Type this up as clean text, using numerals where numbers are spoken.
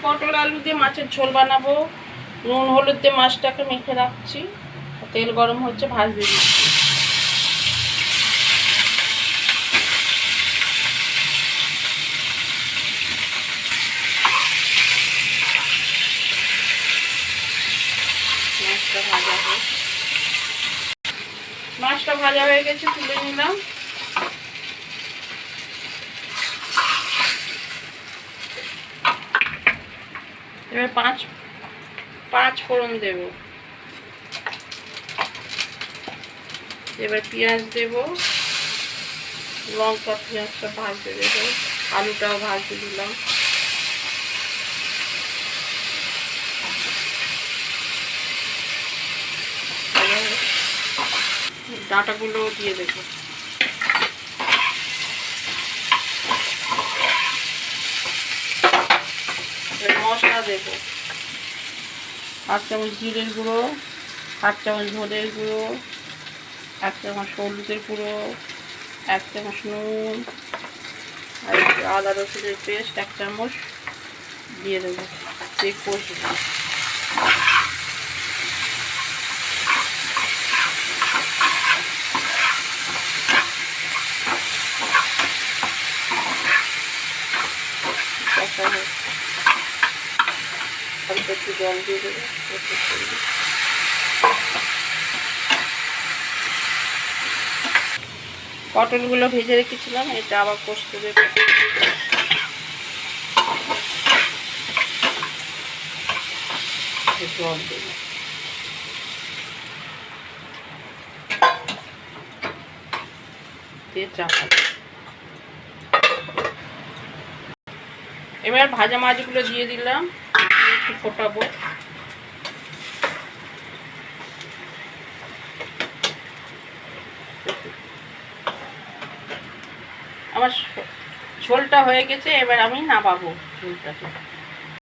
পটল আলু দিয়ে মাছের ঝোল বানাবো। নুন হলুদ দিয়ে মাছটাকে মেখে রাখছি, তেল গরম হচ্ছে, ভাজতে দিচ্ছি। মাছটা ভাজা হয়ে গেছে, তুলে নিলাম। এবার পাঁচ ফোড়ন দেব। এবার পেঁয়াজ দেব, লঙ্কা পেঁয়াজটা ভাজতে দেব, আলুটাও ভাজতে দিলাম। ডাঁটাগুলো দিয়ে দেবো। মশলা দেব, 8 চামচ জিরের গুঁড়ো, 8 চামচ ধনের গুঁড়ো, 1 চামচ হলুদের গুঁড়ো, 1 চামচ নুন, আর আদা রসুনের পেস্ট 1 চামচ দিয়ে দেবো। দিয়ে কষবো। একটু জল দিয়ে দেবো। পটলগুলো ভেজে রেখেছিলাম, এটা আবার কষতে দেবো। জল দেবো। দিয়ে চাপা। এবার ভাজা মাছগুলো দিয়ে দিলাম, একটু ফোটাবো। আমার ঝোলটা হয়ে গেছে, এবার আমি নামাবো ঝোলটাকে।